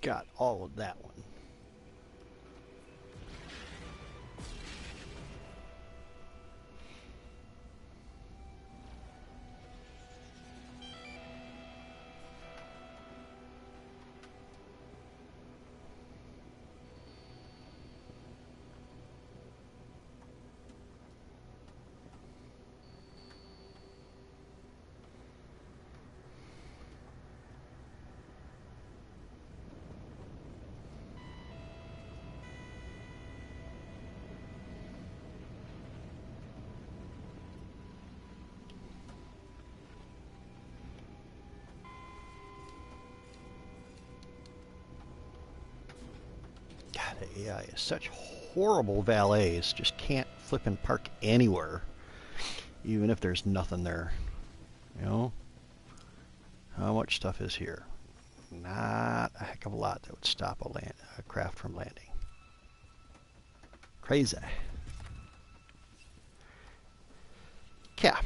got all of that one. The AI is such horrible valets. Just can't flip and park anywhere, even if there's nothing there. You know? How much stuff is here? Not a heck of a lot that would stop a craft from landing. Crazy. Yeah.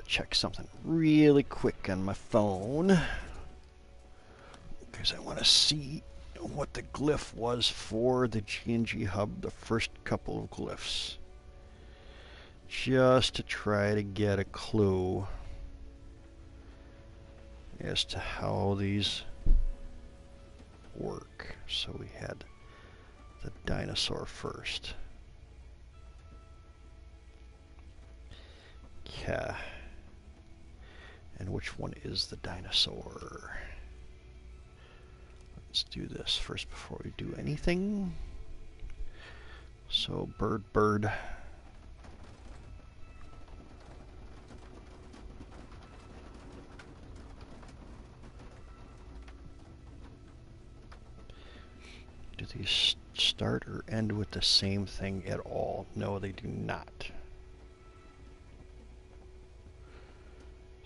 Check something really quick on my phone because I want to see what the glyph was for the G&G hub, the first couple of glyphs, just to try to get a clue as to how these work. So we had the dinosaur first. Yeah. And which one is the dinosaur? Let's do this first before we do anything. So bird. Do these start or end with the same thing at all? No, they do not.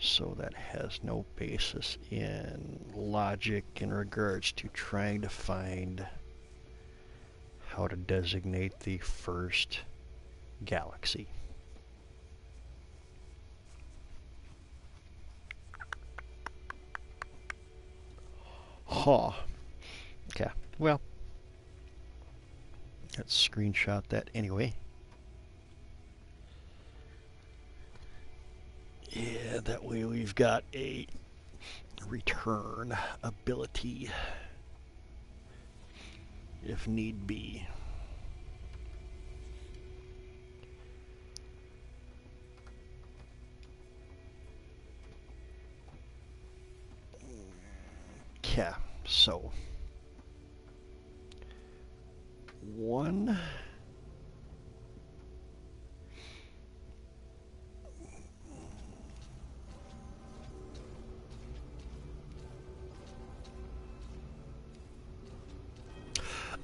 So that has no basis in logic in regards to trying to find how to designate the first galaxy. Huh. Okay, well, let's screenshot that anyway. Yeah, that way we've got a return ability if need be. Yeah, so one.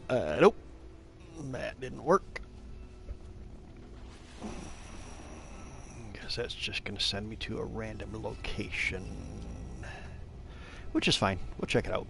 Nope, that didn't work. Because that's just going to send me to a random location. Which is fine. We'll check it out.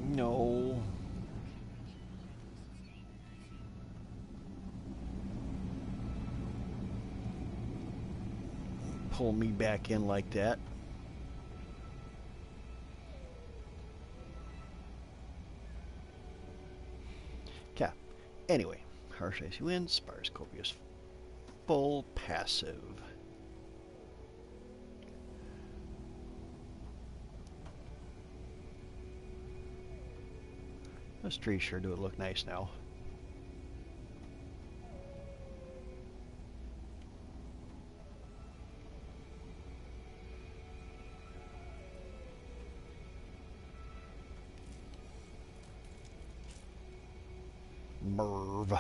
No. Pull me back in like that. Okay. Anyway, harsh icy winds, sparse copious full passive. Those trees sure do look nice now. Merv.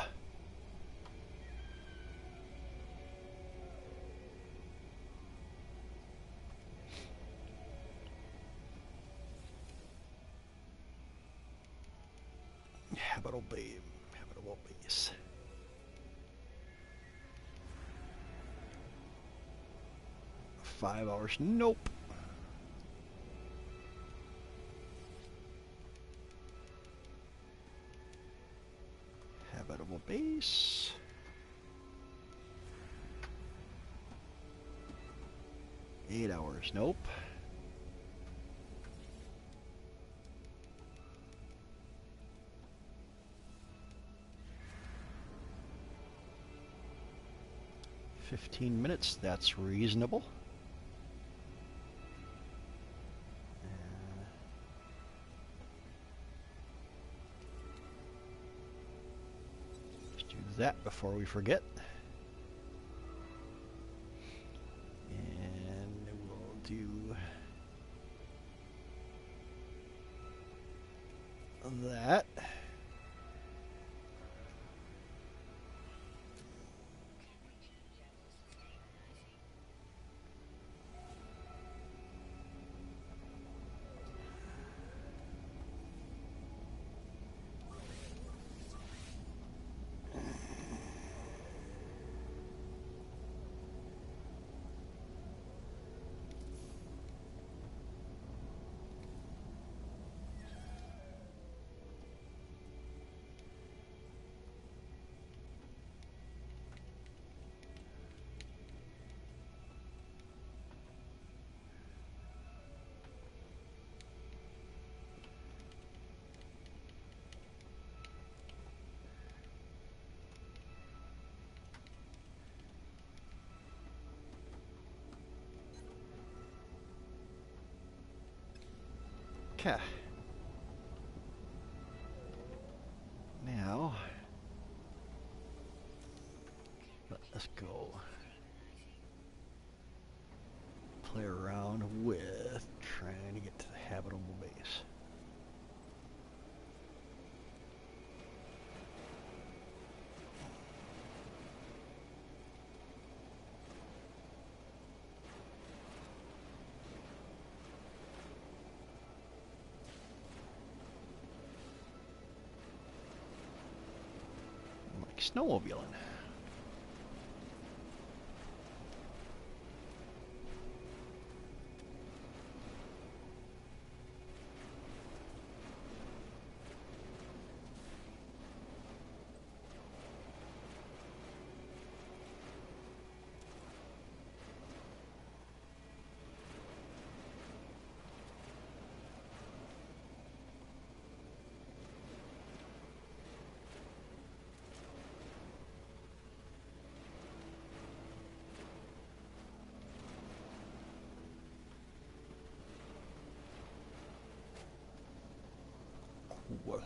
Habitable base. $5. Nope. Habitable base. $8. Nope. $15. That's reasonable. Let's do that before we forget. And we'll do that. Okay. Now, let's go play around with trying to get to the habitable base. Like snowmobiling. Cool.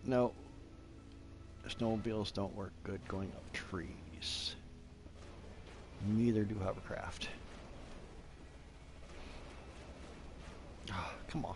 No, snowmobiles don't work good going up trees. Neither do hovercraft. Ah, come on.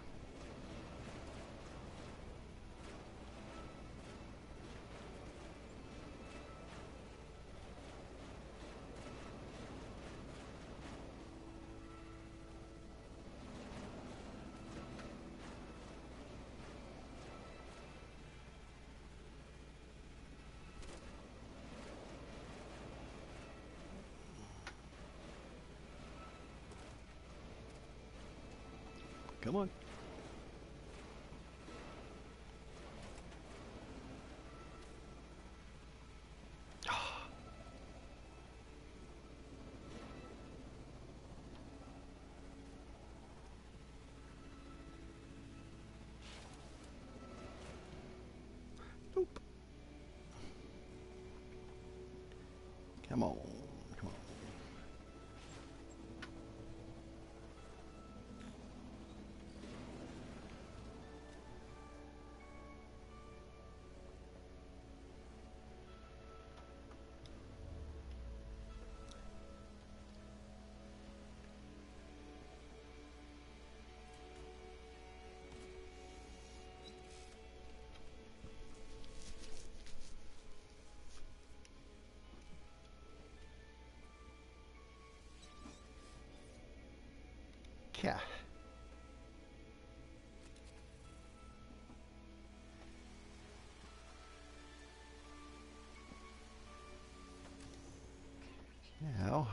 Come on. Come on, come on. Yeah. Now,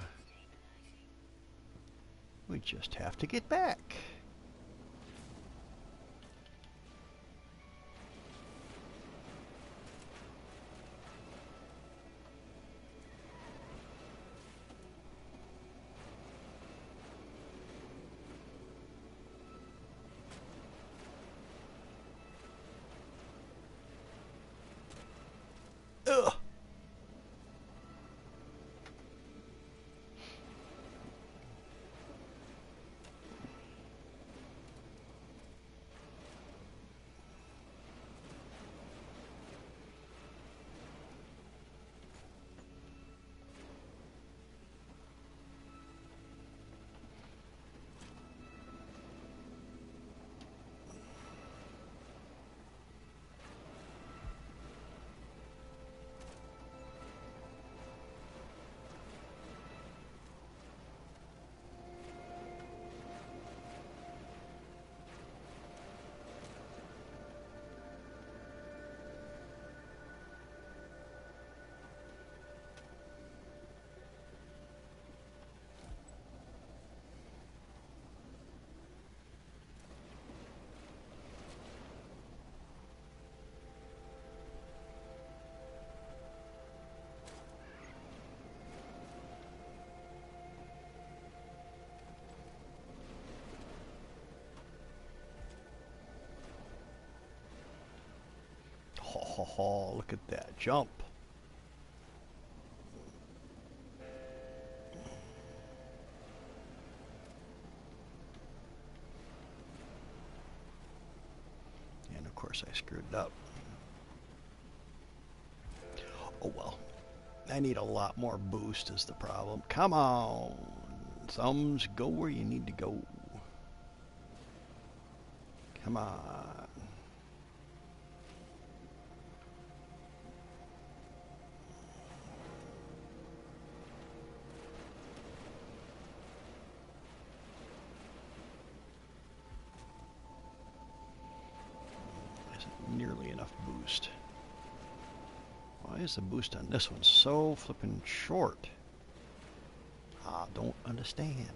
we just have to get back. Ugh. Ho, ho, ho, look at that jump. And of course I screwed it up. Oh well. I need a lot more boost is the problem. Come on. Thumbs, go where you need to go. Come on. Isn't nearly enough boost. Why is the boost on this one so flippin' short? I don't understand.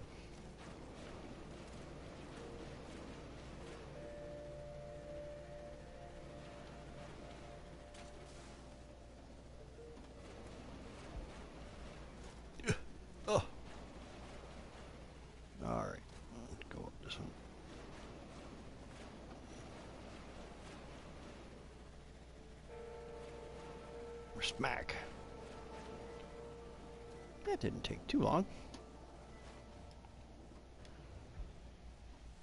Oh. Alright, let's go up this one. Smack. That didn't take too long.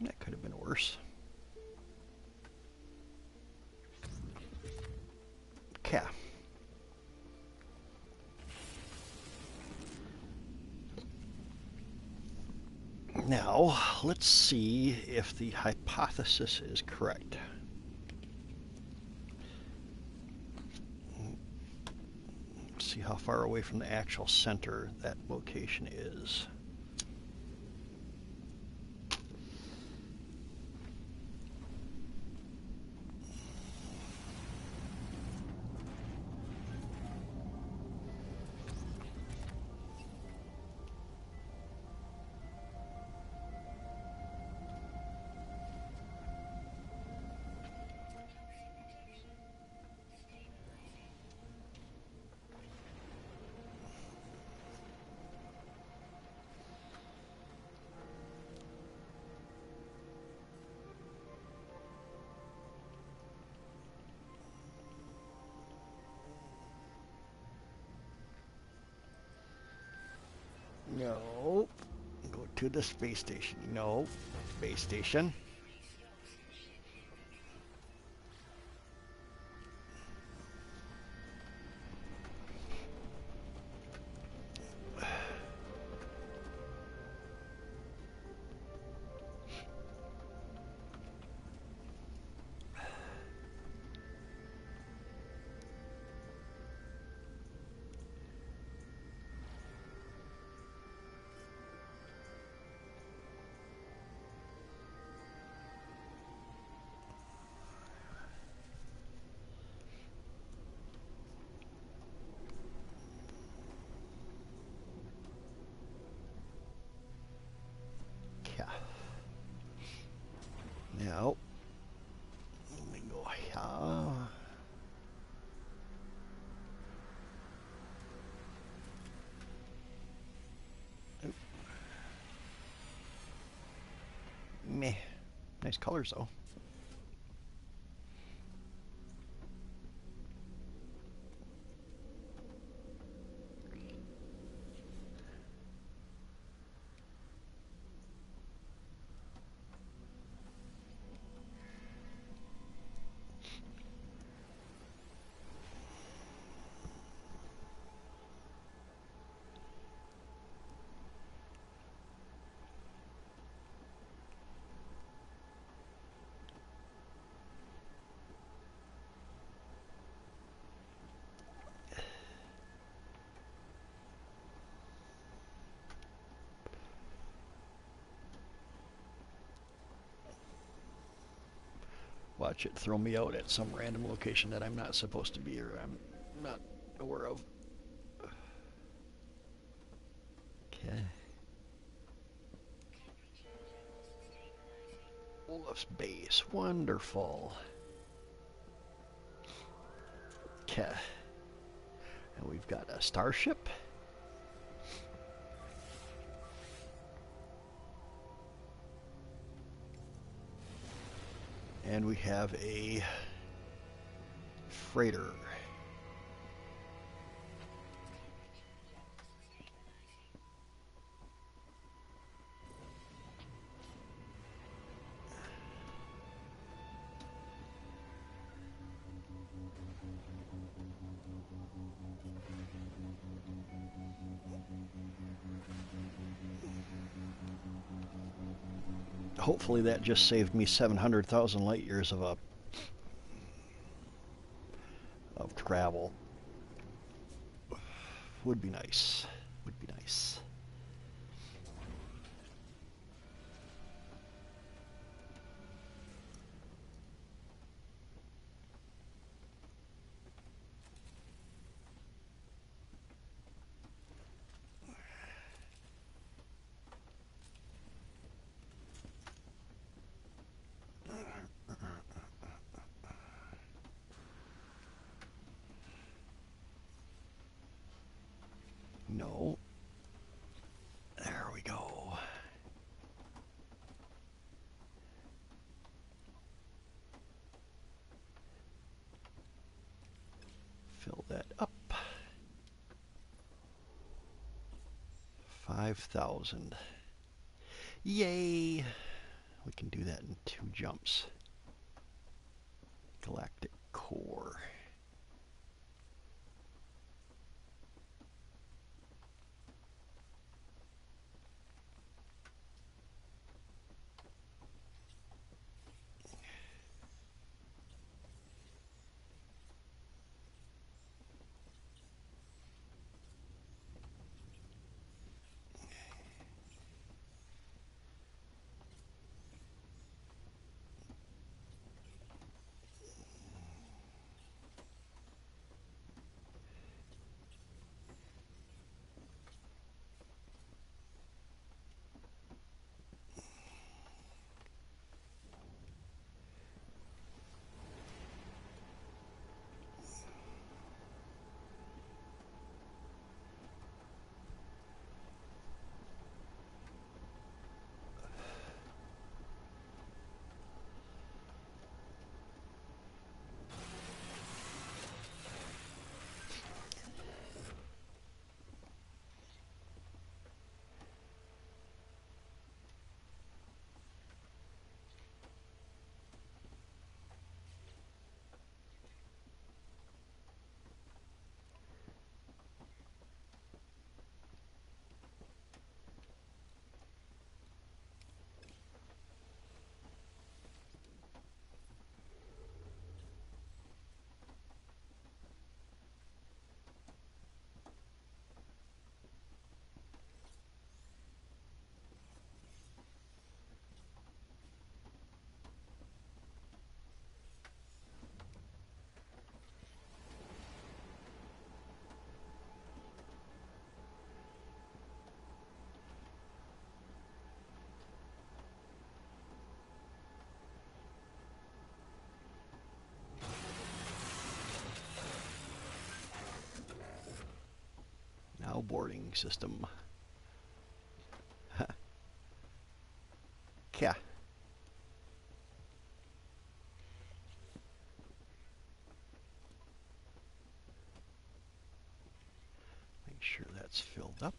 That could have been worse. Okay. Now, let's see if the hypothesis is correct. Let's see how far away from the actual center that location is. No. Go to the space station. No. Space station. Yeah. Now, let me go here. Meh. Nice colors though. Watch it throw me out at some random location that I'm not supposed to be or I'm not aware of. Okay. Olaf's base. Wonderful. Okay. And we've got a starship. And we have a freighter. Hopefully that just saved me 700,000 light years of travel. Would be nice. Would be nice. No. There we go. Fill that up. 5,000. Yay! We can do that in 2 jumps. Galactic core. snowboarding system. Yeah. Make sure that's filled up.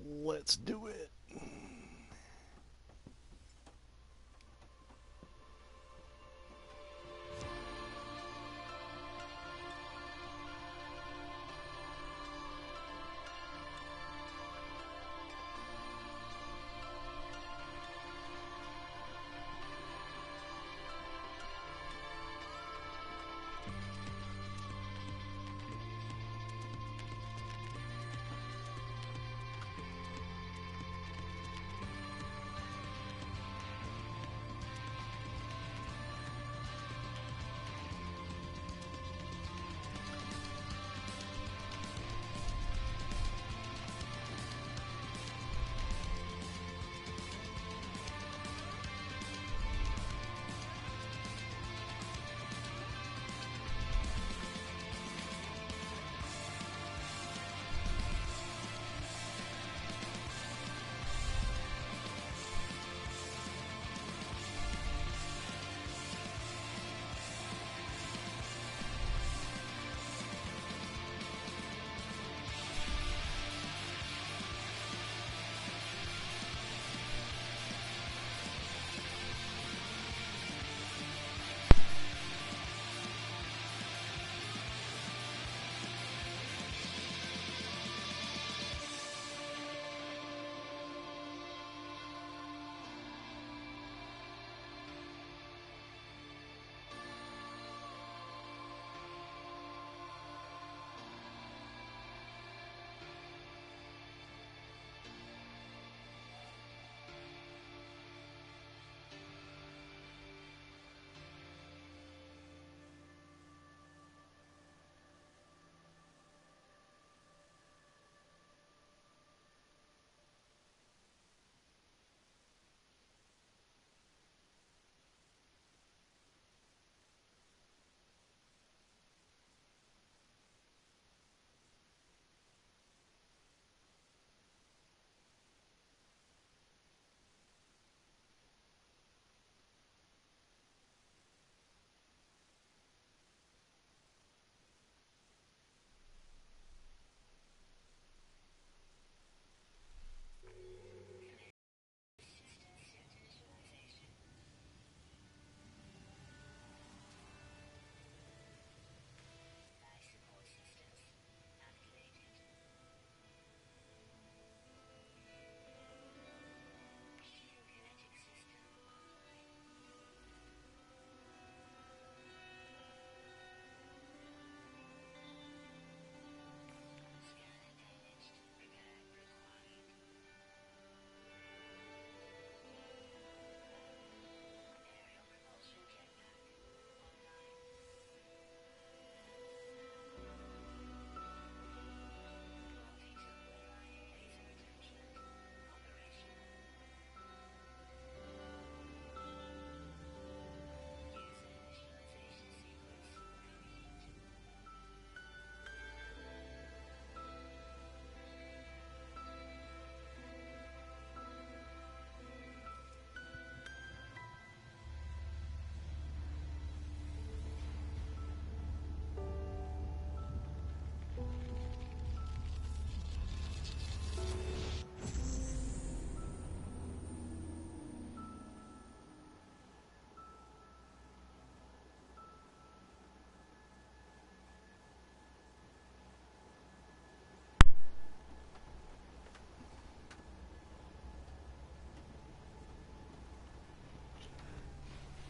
Let's do it.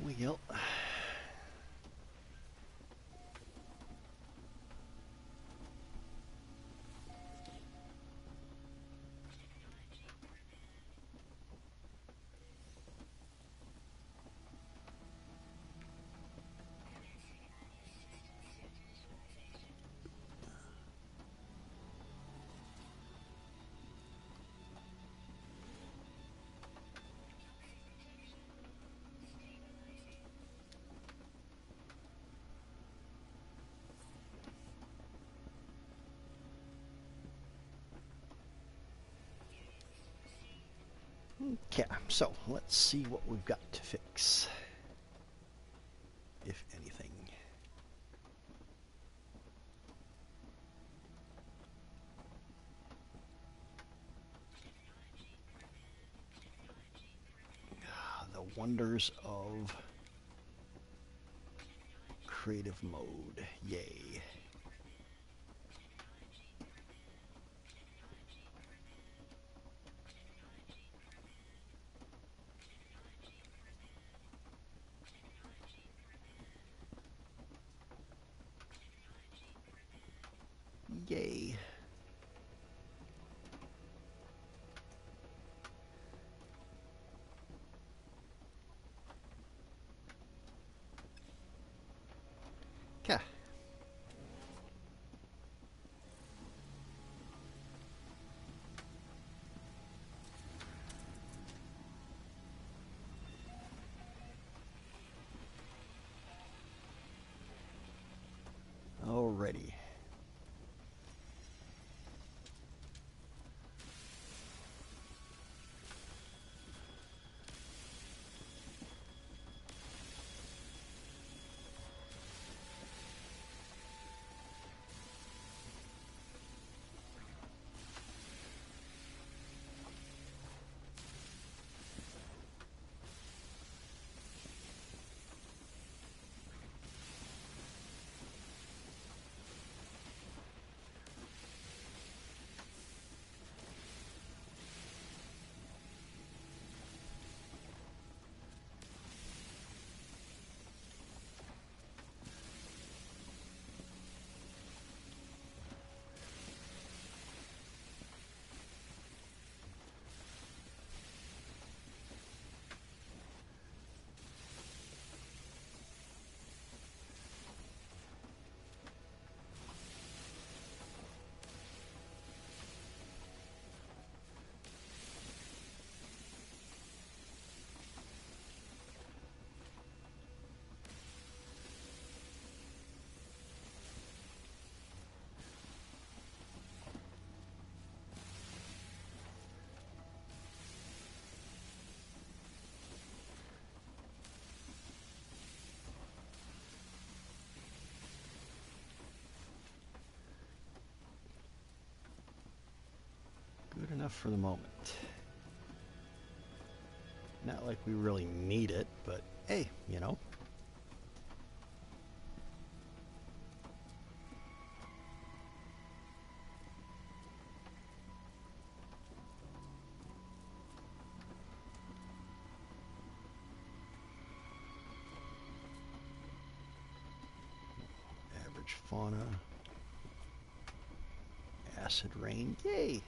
Well, Okay, so let's see what we've got to fix, if anything. The wonders of creative mode. Yay. Yay. Okay. Alrighty. Good enough for the moment. Not like we really need it, but hey, you know. Average fauna. Acid rain. Yay!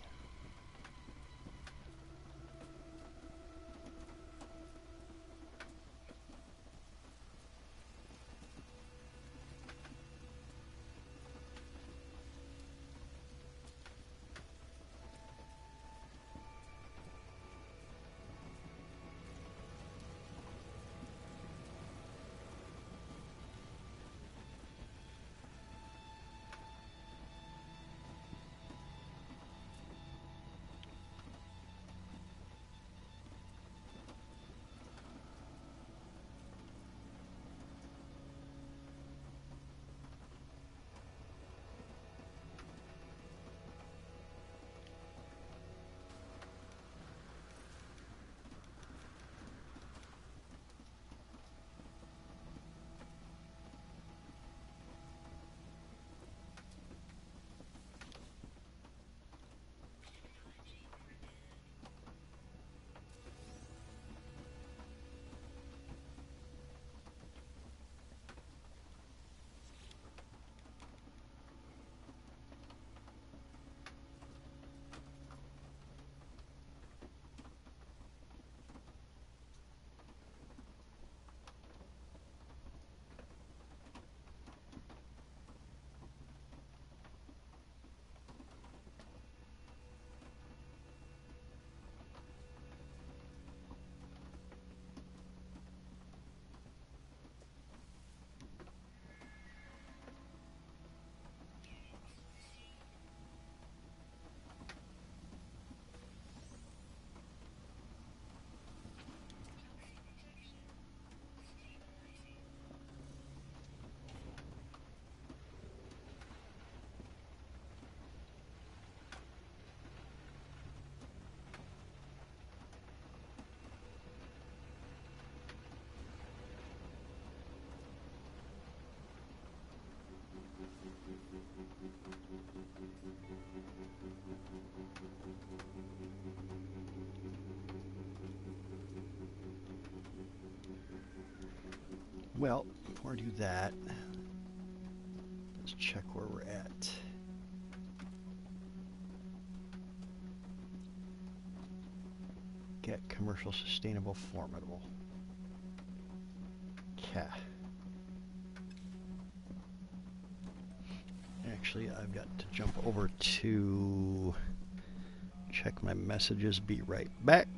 Well, before I do that, let's check where we're at. Get commercial, sustainable, formidable. Okay. Actually, I've got to jump over to check my messages. Be right back.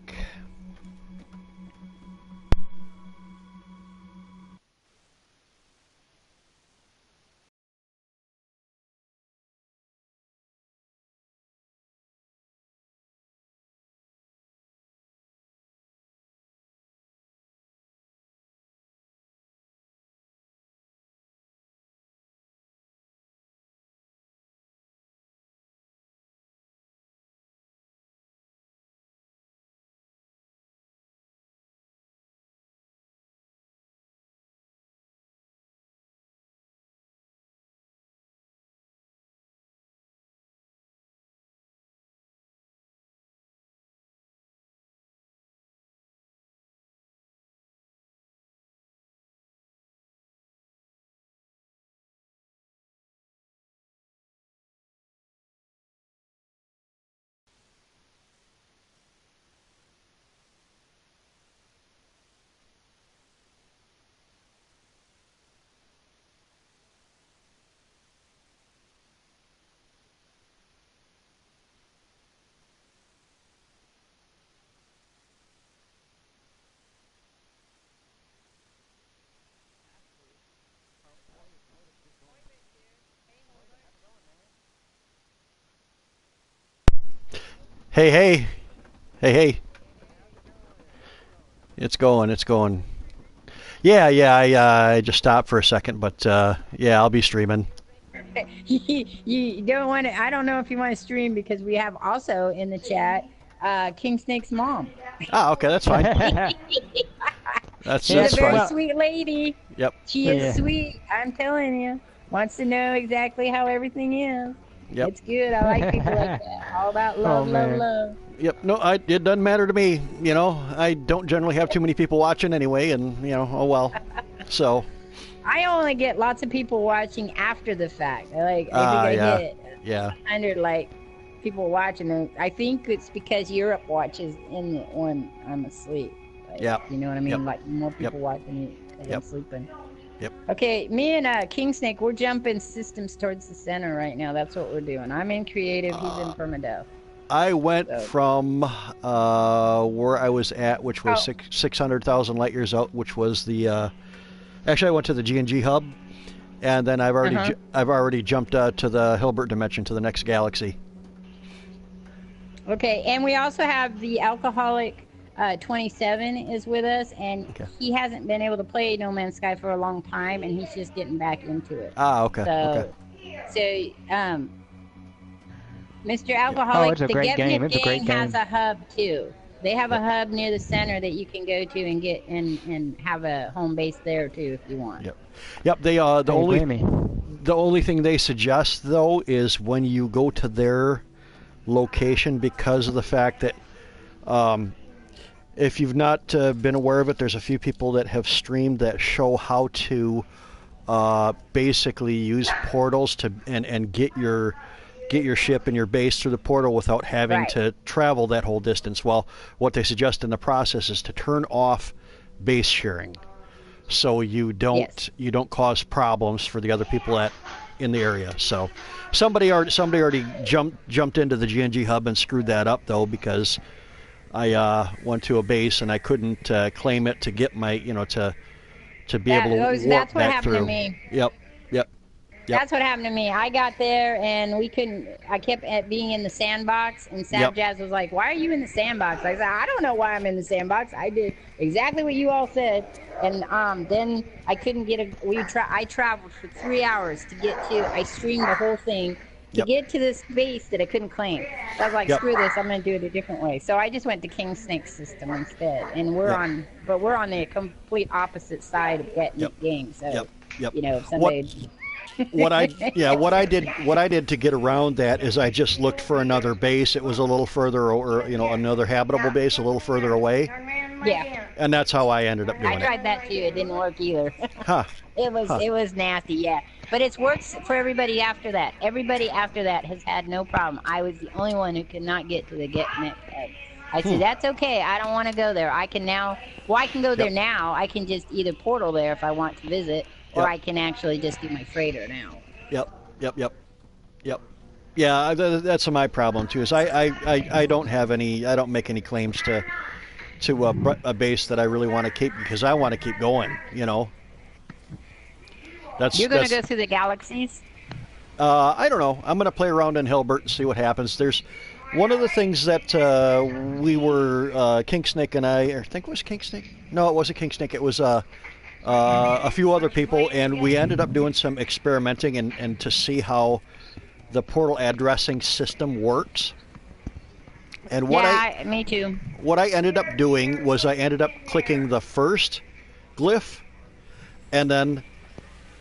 Hey, hey, hey, hey. It's going, it's going. Yeah, yeah, I just stopped for a second, but yeah, I'll be streaming. You don't want to. I don't know if you want to stream because we have also in the chat King Snake's mom. Ah, okay, that's fine. She's That's a very fine. sweet lady. Yep, She is sweet. I'm telling you. Wants to know exactly how everything is. yep, It's good. I like people like that. All about love, love, man. love. yep. No, it doesn't matter to me. You know, I don't generally have too many people watching anyway, and you know, oh well. So, I only get lots of people watching after the fact. I think I yeah, hit yeah, 100 people watching, and I think it's because Europe watches in the, when I'm asleep. yep, You know what I mean? yep, Like more yep, people watching it as yep, I'm sleeping. yep. Okay, me and King Snake, we're jumping systems towards the center right now. That's what we're doing. I'm in creative. He's in permadeath. I went So. from where I was at, which was Oh. 600,000 light years out, which was the. Actually, I went to the G&G hub, and then Uh-huh. I've already jumped to the Hilbert dimension, to the next galaxy. Okay, and we also have the alcoholic 27 is with us, and Okay. he hasn't been able to play No Man's Sky for a long time, and he's just getting back into it. Ah, okay, okay. So, Mr. Oh, Alcoholic, it's a the great Get game. Hip It's a great gang has game. a hub too. They have a Yep, hub near the center that you can go to and get and have a home base there too if you want. yep, yep. They Hey, blame me. the only thing they suggest though is when you go to their location, because of the fact that um, if you've not been aware of it, there's a few people that have streamed that show how to basically use portals to and get your ship and your base through the portal without having Right. to travel that whole distance. Well, what they suggest in the process is to turn off base sharing, so Yes. you don't cause problems for the other people in the area. So somebody already jumped into the GNG hub and screwed that up though, because I went to a base and I couldn't claim it to get my to be able to warp That's what back happened to through. me. Yep, yep, yep, That's what happened to me. I got there and we couldn't. I kept at being in the sandbox, and yep, Jazz was like, "Why are you in the sandbox?" I said, "I don't know why I'm in the sandbox. I did exactly what you all said." And then I couldn't get a. I traveled for 3 hours to get to. I streamed the whole thing to yep, get to this base that I couldn't claim. So I was like, yep, "Screw this! I'm going to do it a different way." So I just went to King Snake's system instead, and we're yep, on the complete opposite side of getting yep, it game. So yep, yep. if What somebody. what I did to get around that is I just looked for another base. It was a little further, or another habitable base a little further away, Yeah. And that's how I ended up I doing it. tried that too. It didn't work either. Huh. Huh. It was nasty, yeah. But it's worked for everybody after that. Everybody after that has had no problem. I was the only one who could not get to the get neck head. I said, that's okay. I don't want to go there. I can now, well, I can go there now. I can just either portal there if I want to visit, or Yep. I can actually just do my freighter now. Yep. Yeah, that's my problem too. Is I don't have any. I don't make any claims to a base that I really want to keep because I want to keep going. You know. You're going to go through the galaxies? I don't know. I'm going to play around in Hilbert and see what happens. There's one of the things that we were King Snake and I think it was King Snake. No, it wasn't King Snake. It was a few other people, and we ended up doing some experimenting and to see how the portal addressing system works. And me too. What I ended up doing was I ended up clicking the first glyph, and then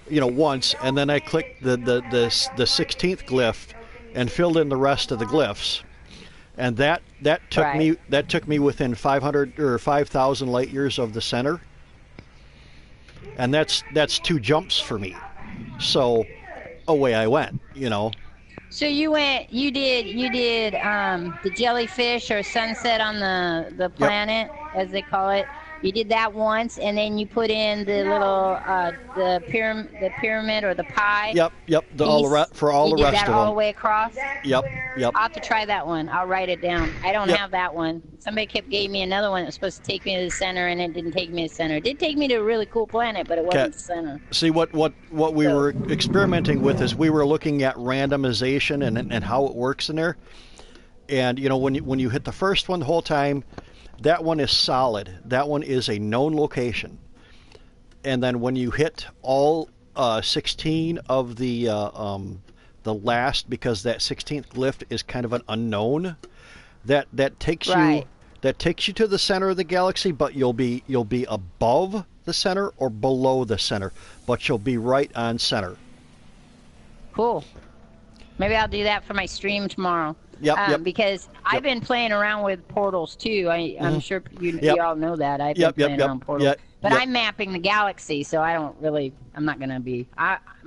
once, and then I clicked the 16th glyph and filled in the rest of the glyphs, and that took me within 500 or 5,000 light years of the center, and that's 2 jumps for me. So away I went. So you did the jellyfish or sunset on the planet, as they call it. You did that once, and then you put in the little the pyramid or the pie. Yep. All the rest of them. You did that all the way across. Yep. I'll have to try that one. I'll write it down. I don't have that one. Somebody gave me another one that was supposed to take me to the center, and it didn't take me to the center. It did take me to a really cool planet, but it wasn't the center. See, what we were experimenting with is we were looking at randomization and how it works in there. And when you hit the first one the whole time, that one is solid. That one is a known location. And then when you hit all 16 of the last, because that 16th glyph is kind of an unknown, that takes you to the center of the galaxy, but you'll be above the center or below the center, but you'll be right on center. Cool. Maybe I'll do that for my stream tomorrow. Yep. Because I've been playing around with portals too. I'm sure you all know that. I've been playing around portals. But I'm mapping the galaxy, so I'm not going to be.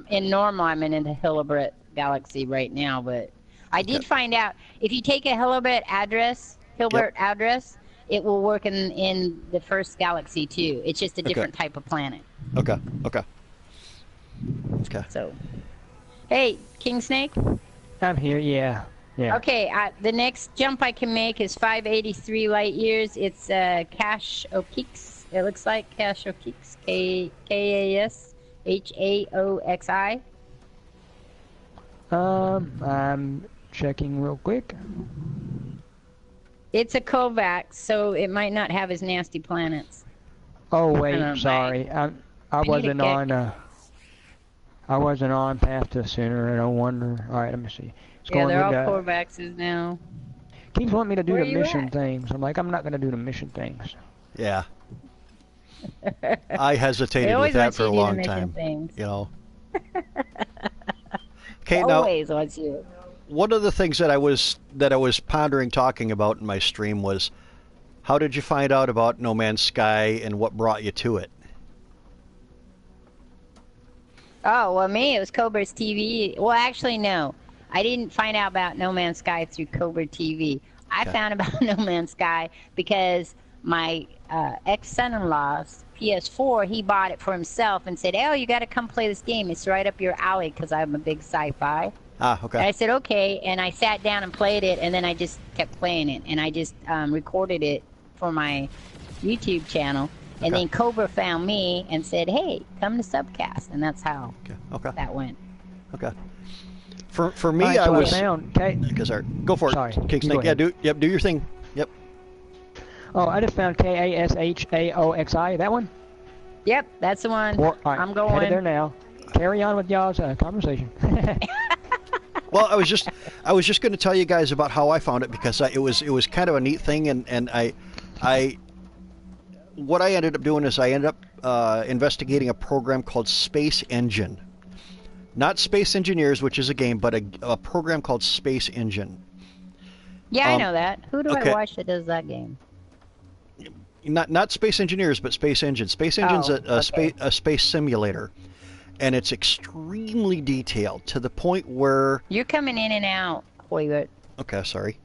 In normal, I'm in the Hilbert galaxy right now, but I did find out if you take a Hilbert address, it will work in the first galaxy too. It's just a different type of planet. Okay. So, hey, King Snake? I'm here, yeah. Okay, the next jump I can make is 583 light years. It's Cash O'Keeks. It looks like Cash O'Keeks. Kashaoxi. I'm checking real quick. It's a Kovacs, so it might not have as nasty planets. Oh wait, sorry. I wasn't on. I wasn't on Path to the Center. No wonder. All right, let me see. They're all Kovacs now. Keeps wanting me to do the mission things. I'm like, I'm not going to do the mission things. Yeah. I hesitated with that for a long time. Okay, now. Always wants you. One of the things that I was pondering talking about in my stream was, how did you find out about No Man's Sky and what brought you to it? Oh, well, me, it was Cobra's TV. Well, actually, no. I didn't find out about No Man's Sky through Cobra TV. I found about No Man's Sky because my ex-son-in-law's PS4, he bought it for himself and said, "Oh, you got to come play this game. It's right up your alley," because I'm a big sci-fi. Okay. And I said, okay, and I sat down and played it, and then I just kept playing it, and I just recorded it for my YouTube channel. And then Cobra found me and said, "Hey, come to Subcast," and that's how that went. Okay. For me, right, so I was found go for it. Sorry, King Snake. Yeah, do your thing. Yep. Oh, I just found Kashaoxi. That one? Yep, that's the one. Right, I'm going. Headed there now. Carry on with y'all's conversation. Well, I was just going to tell you guys about how I found it because it was kind of a neat thing, and what I ended up doing is I ended up investigating a program called Space Engine. Not Space Engineers, which is a game, but a program called Space Engine. Yeah, I know that. Who do I watch that does that game? Not Space Engineers, but Space Engine. Space Engine's okay. a space simulator, and it's extremely detailed to the point where You're coming in and out, Hoibit. Okay, sorry.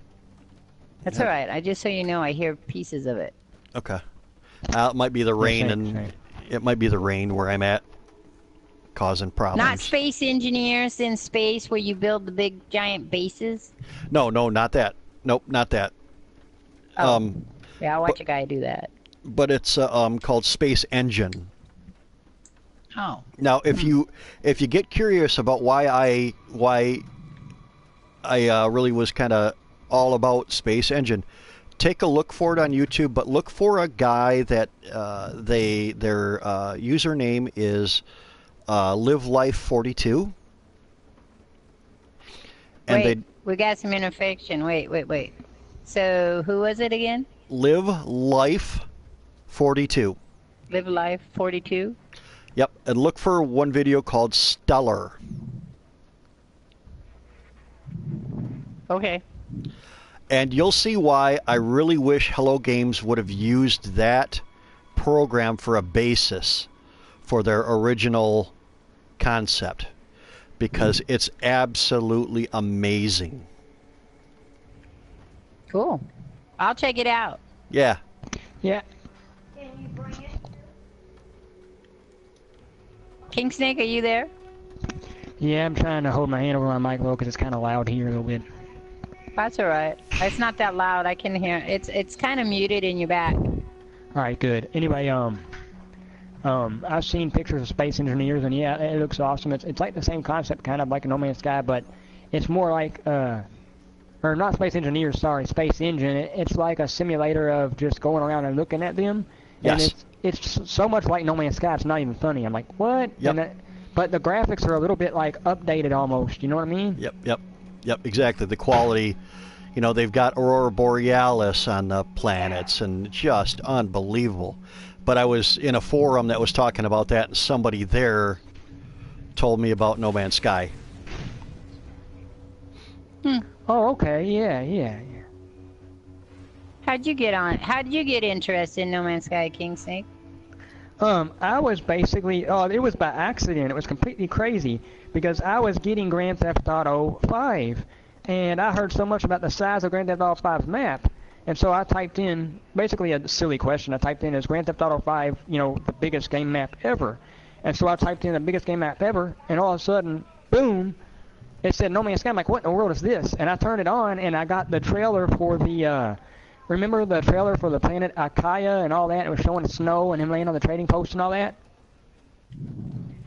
That's all right. I just so you know, I hear pieces of it. Okay. It might be the rain, it might be the rain where I'm at, causing problems. Not Space Engineers in space where you build the big giant bases. No, not that. Nope, not that. Oh. Yeah, I'll watch a guy do that. But it's called Space Engine. Oh. Now, if you get curious about why I really was kind of all about Space Engine, take a look for it on YouTube. But look for a guy that their username is LiveLife42. And wait, we got some intersection. Wait. So who was it again? LiveLife42. Live Life 42. Yep, and look for one video called Stellar. Okay. And you'll see why I really wish Hello Games would have used that program for a basis for their original concept, because it's absolutely amazing. Cool. I'll check it out. Yeah. Yeah. Can you bring it? King Snake, are you there? Yeah, I'm trying to hold my hand over my mic low because it's kind of loud here a little bit. That's all right. It's not that loud. I can hear. It's kind of muted in your back. All right, good. Anyway, I've seen pictures of Space Engineers, and yeah, it looks awesome. It's like the same concept, kind of like a No Man's Sky, but it's more like or not Space Engineers, sorry, Space Engine. It's like a simulator of just going around and looking at them. Yes. And it's so much like No Man's Sky, it's not even funny. I'm like, what? Yep. But the graphics are a little bit like updated almost. You know what I mean? Yep, exactly. The quality, they've got Aurora Borealis on the planets, and just unbelievable. But I was in a forum that was talking about that, and somebody there told me about No Man's Sky. Oh, okay. Yeah. How'd you get interested in No Man's Sky, King Snake? I was basically, it was by accident. It was completely crazy because I was getting Grand Theft Auto 5, and I heard so much about the size of Grand Theft Auto 5's map, and so I typed in, basically a silly question, I typed in, is Grand Theft Auto 5, the biggest game map ever? And so I typed in the biggest game map ever, and all of a sudden, boom, it said No Man's Sky. I'm like, what in the world is this? And I turned it on, and I got the trailer for the, remember the trailer for the planet Akaya and all that? It was showing the snow and him laying on the trading post and all that.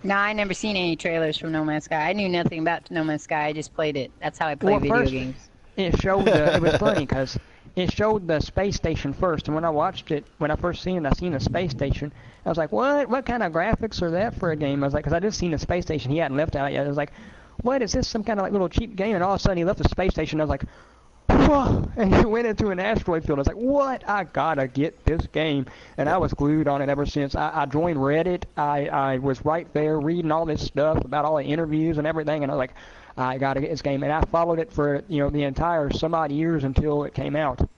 No, I never seen any trailers from No Man's Sky. I knew nothing about No Man's Sky. I just played it. That's how I play video games. It showed, it was funny because it showed the space station first. And when I watched it, when I first seen it, I seen the space station. I was like, what? What kind of graphics are that for a game? I was like, because I just seen the space station. He hadn't left out yet. I was like, what, is this some kind of like little cheap game? And all of a sudden he left the space station. I was like, whoa, and he went into an asteroid field. I was like, what? I gotta get this game. And I was glued on it ever since. I joined Reddit. I was right there reading all this stuff about all the interviews and everything. And I was like, I gotta get this game. And I followed it for, the entire some odd years until it came out.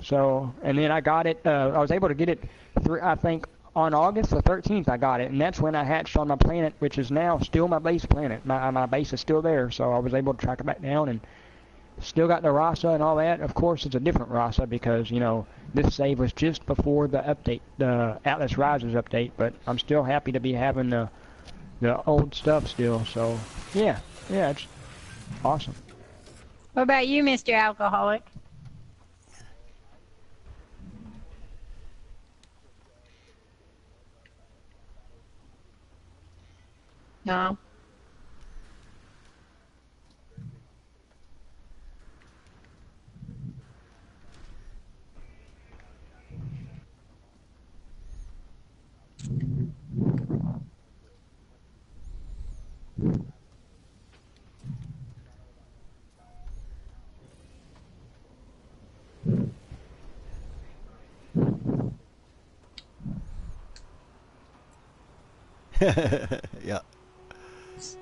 So, and then I got it, I was able to get it through, I think, on August the 13th I got it, and that's when I hatched on my planet, which is now still my base planet. My base is still there, so I was able to track it back down, and still got the Rasa and all that. Of course, it's a different Rasa because, this save was just before the update, the Atlas Rises update, but I'm still happy to be having the old stuff still, so, yeah, it's awesome. What about you, Mr. Alcoholic? No. Yeah.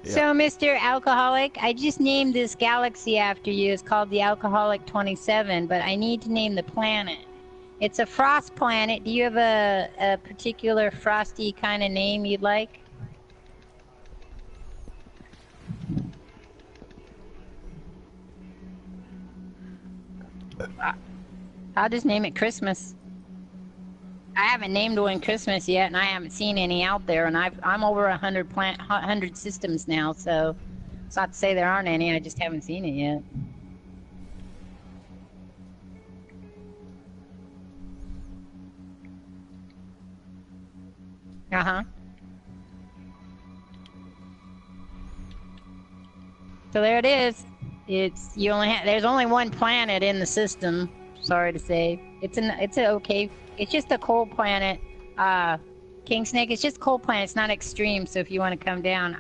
So, Mr. Alcoholic, I just named this galaxy after you. It's called the Alcoholic 27, but I need to name the planet. It's a frost planet. Do you have a particular frosty kind of name you'd like? I'll just name it Christmas. I haven't named one Christmas yet, and I haven't seen any out there. And I'm over 100 systems now, so it's not to say there aren't any. I just haven't seen it yet. So there it is. There's only one planet in the system. Sorry to say, it's okay. It's just a cold planet. King Snake. It's just a cold planet. It's not extreme. So if you want to come down,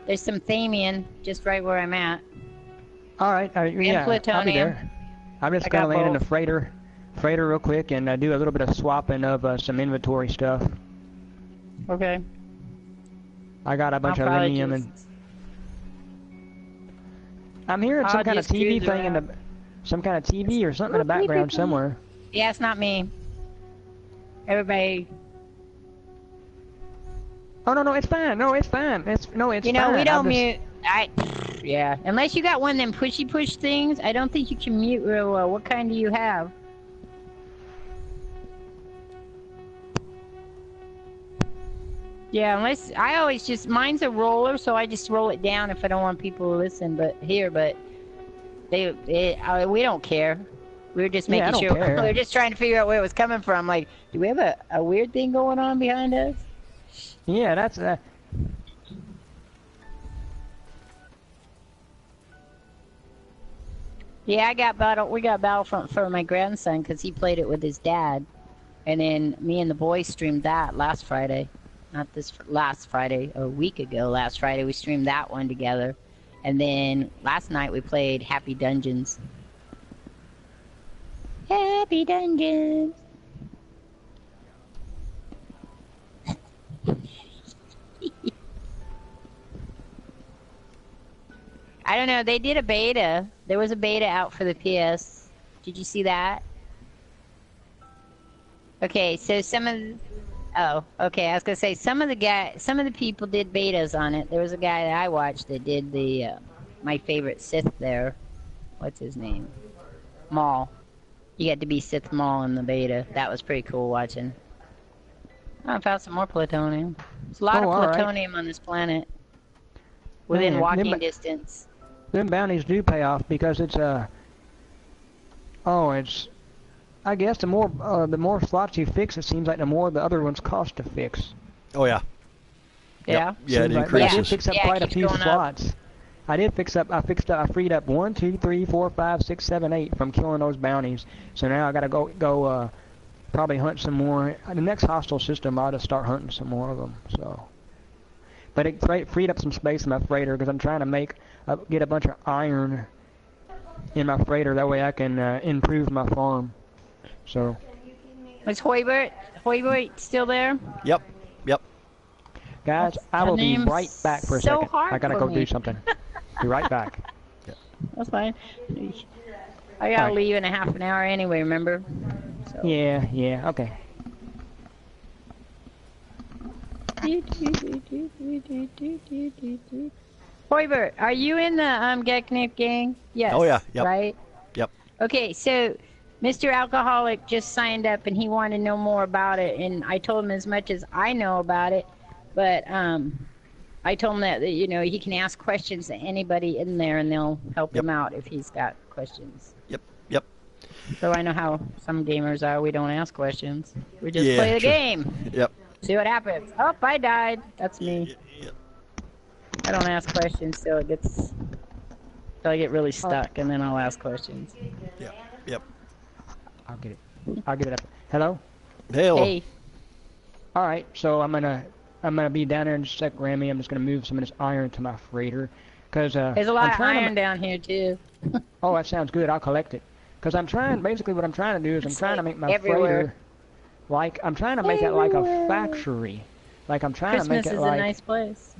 there's some Thamian just right where I'm at. All right. Yeah, plutonium. I'll be there. I'm just gonna land in the freighter real quick and do a little bit of swapping of some inventory stuff. Okay. I got a bunch of lithium and I'm hearing some kind of TV thing some kind of TV or something in the background somewhere. Yeah, it's not me. Everybody. Oh no, it's fine. No, it's fine. It's fine. You know, we don't mute. Yeah. Unless you got one of them pushy push things, I don't think you can mute real well. What kind do you have? Yeah, unless I always mine's a roller, so I just roll it down if I don't want people to listen. But we don't care. We were just making sure. We were just trying to figure out where it was coming from. Like, do we have a weird thing going on behind us? Yeah, that's Yeah, we got Battlefront for my grandson because he played it with his dad, and then me and the boys streamed that last Friday. Not this last Friday, a week ago. Last Friday we streamed that one together, and then last night we played Happy Dungeons. Happy Dungeons. I don't know. They did a beta. There was a beta out for the PS. Did you see that? Okay, so oh, okay. I was gonna say some of the people did betas on it. There was a guy that I watched that did the my favorite Sith there. What's his name? Maul. You got to be Sith Maul in the beta. That was pretty cool watching. Oh, I found some more plutonium. There's a lot of plutonium on this planet. Within walking distance. Them bounties do pay off because it's I guess the more slots you fix, it seems like the more the other ones cost to fix. Oh yeah. Yeah. Yeah, it increases. I did fix up quite a few slots. I freed up 1, 2, 3, 4, 5, 6, 7, 8 from killing those bounties. So now I gotta go probably hunt some more. The next hostile system I ought to start hunting some more of them. So, but it freed up some space in my freighter because I'm trying to get a bunch of iron in my freighter. That way I can improve my farm. So. Is Hoibit still there? Yep. Guys, I will be right back for a second. I gotta go do something. Be right back. Yeah. That's fine. I gotta leave in a half an hour anyway, remember? So. Yeah, okay. Hoibert, are you in the Geknip gang? Yes. Oh yeah. Yep. Right? Yep. Okay, so Mr. Alcoholic just signed up and he wanted to know more about it, and I told him as much as I know about it, but I told him that you know he can ask questions to anybody in there and they'll help him out if he's got questions. Yep. So I know how some gamers are. We don't ask questions. We just play the game. Yep. See what happens. Oh, I died. That's me. Yep. I don't ask questions till I get really stuck, and then I'll ask questions. Yep. I'll get it up. Hello? Hey. All right, so I'm gonna be down there in just a sec, Rami. I'm just gonna move some of this iron to my freighter, cause there's a lot of iron down here too. Oh, that sounds good. I'll collect it. Cause basically what I'm trying to do is I'm trying to make my freighter I'm trying to make it like a factory. Like I'm trying to make it like. Christmas is a nice place.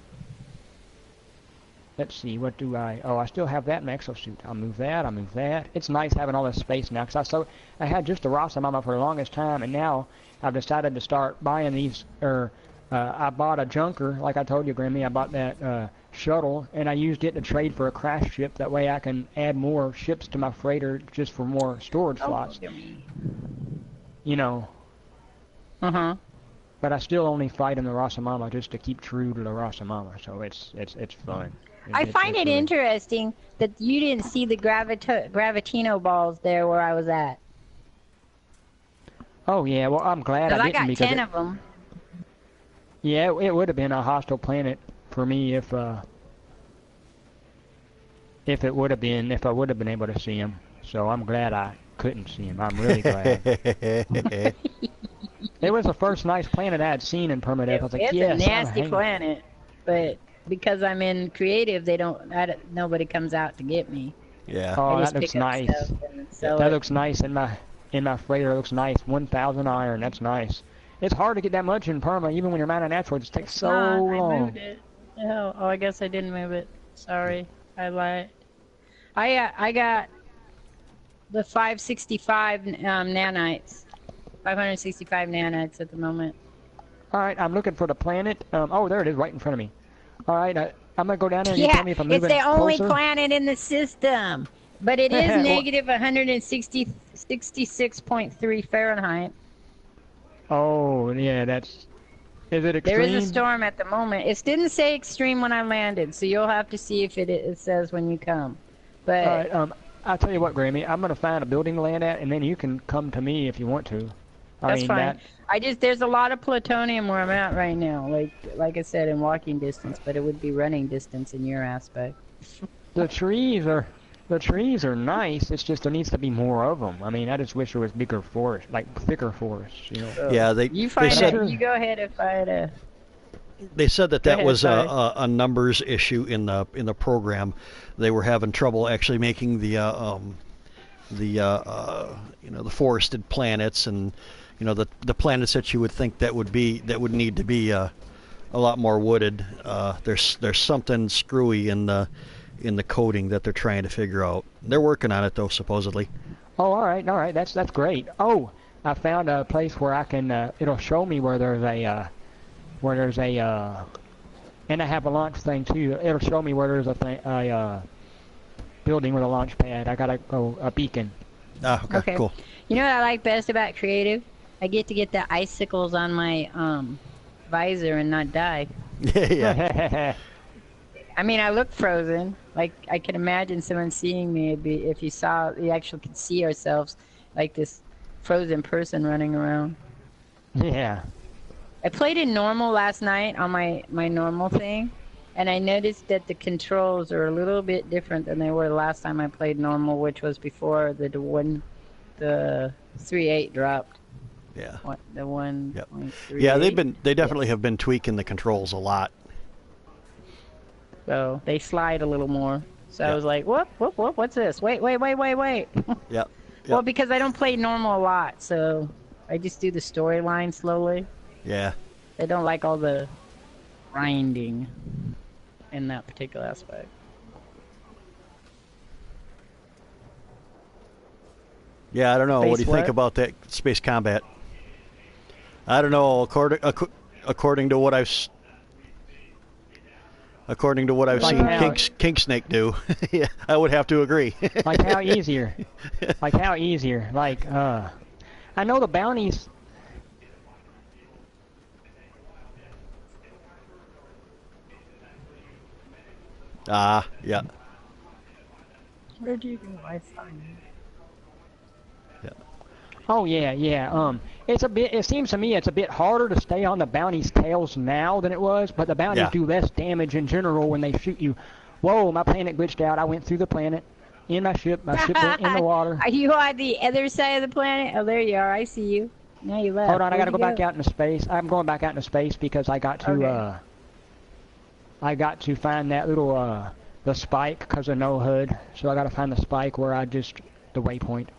let's see, what do I... Oh, I still have that in my exosuit. I'll move that, I'll move that. It's nice having all this space now, because I had just the Rasa Mama for the longest time, and now I've decided to start buying these, I bought a junker, like I told you, Grammy. I bought that shuttle, and I used it to trade for a crash ship. That way I can add more ships to my freighter just for more storage slots. You know. Uh-huh. But I still only fight in the Rasa Mama just to keep true to the Rasa Mama, so it's fun. I find it really interesting that you didn't see the Gravitino balls there where I was at. Oh yeah, well I'm glad I didn't, because I got 10 of them. Yeah, it would have been a hostile planet for me if I would have been able to see him. So I'm glad I couldn't see him. I'm really glad. It was the first nice planet I had seen in permadeath. I was like, yes, it's a nasty planet, but because I'm in creative, nobody comes out to get me. Yeah. Oh, that looks nice. That looks nice in my freighter. It looks nice. 1,000 iron. That's nice. It's hard to get that much in perma, even when you're mining natural. It just takes so long. I moved it. Oh, I guess I didn't move it. Sorry, I lied. I got the 565 nanites. 565 nanites at the moment. All right, I'm looking for the planet. Oh, there it is, right in front of me. All right, I'm gonna go down there and you tell me if I'm moving closer. It's the only planet in the system, but it is negative 166.3 Fahrenheit. Oh, yeah, is it extreme? There is a storm at the moment. It didn't say extreme when I landed, so you'll have to see if it says when you come. But all right, I'll tell you what, Grammy, I'm gonna find a building to land at, and then you can come to me if you want to. That's fine. There's a lot of plutonium where I'm at right now, like I said, in walking distance, but it would be running distance in your aspect. The trees are nice. It's just there needs to be more of them. I mean, I just wish there was bigger forest, like thicker forests. You know. Yeah, you go ahead and find a. They said that was a numbers issue in the program. They were having trouble actually making the forested planets, and the planets that you would think that would need to be a lot more wooded. There's something screwy in the coding that they're trying to figure out. They're working on it though, supposedly. Oh, all right, that's great. Oh, I found a place where I can. It'll show me where there's a and I have a launch thing too. It'll show me where there's a building with a launch pad. I got a beacon. Ah, okay, cool. You know what I like best about creative? I get to get the icicles on my visor and not die. Yeah. I mean, I look frozen. Like, I can imagine someone seeing me. If you actually could see ourselves like this frozen person running around. Yeah. I played in normal last night on my normal thing, and I noticed that the controls are a little bit different than they were the last time I played normal, which was before the 3.8 dropped. Yeah. The 1.3. Yeah, they definitely have been tweaking the controls a lot. So they slide a little more. So I was like, whoop, what's this? Wait. Yep. Well, because I don't play normal a lot, so I just do the storyline slowly. Yeah. I don't like all the grinding in that particular aspect. Yeah, I don't know. What do you think about that space combat? I don't know. According to what I've seen King Snake do, yeah, I would have to agree. Like how easier? Like I know the bounties. Yeah. Where do you go? I find Yeah. Oh yeah. It seems to me it's a bit harder to stay on the bounty's tails now than it was, but the bounties do less damage in general when they shoot you. Whoa, my planet glitched out. I went through the planet in my ship. My ship went in the water. Are you on the other side of the planet? Oh, there you are. I see you. Now you left. Hold on, I gotta go back out into space. I'm going back out into space because I got to find that little the spike because of no HUD. So I gotta find the spike where the waypoint.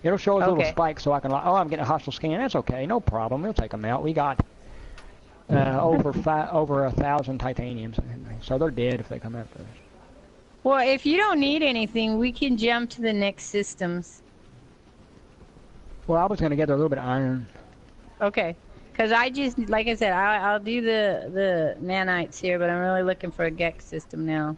It'll show us a little spike so I can I'm getting a hostile scan. That's okay, no problem. We'll take them out. We got over 1,000 titaniums. So they're dead if they come after us. Well, if you don't need anything, we can jump to the next systems. Well, I was gonna get a little bit of iron. Okay. Because I just, like I said, I'll do the nanites here, but I'm really looking for a Gex system now.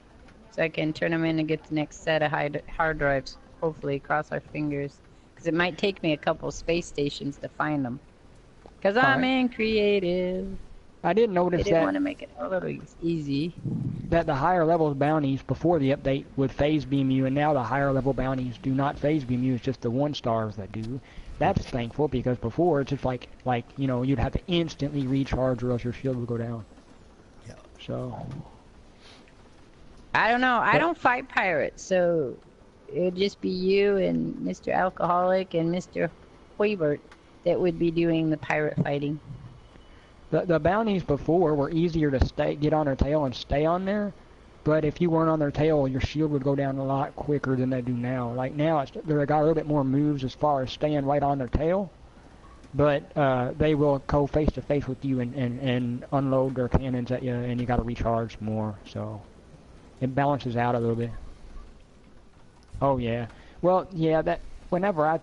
So I can turn them in and get the next set of hard drives. Hopefully, cross our fingers. Because it might take me a couple space stations to find them. Because I'm in creative. I did notice They didn't want to make it a little easy. that the higher levels bounties before the update would phase beam you, and now the higher level bounties do not phase beam you. It's just the 1-stars that do. That's thankful, because before it's just like you know, you'd have to instantly recharge or else your shield would go down. Yeah. So I don't know. I don't fight pirates, so it would just be you and Mr. Alcoholic and Mr. Hoibit that would be doing the pirate fighting. the bounties before were easier to get on their tail and stay on there, but if you weren't on their tail, your shield would go down a lot quicker than they do now. Like now, they got a little bit more moves as far as staying right on their tail, but they will go face to face with you and unload their cannons at you, and you got to recharge more. So it balances out a little bit. Oh yeah. Well, yeah. That whenever I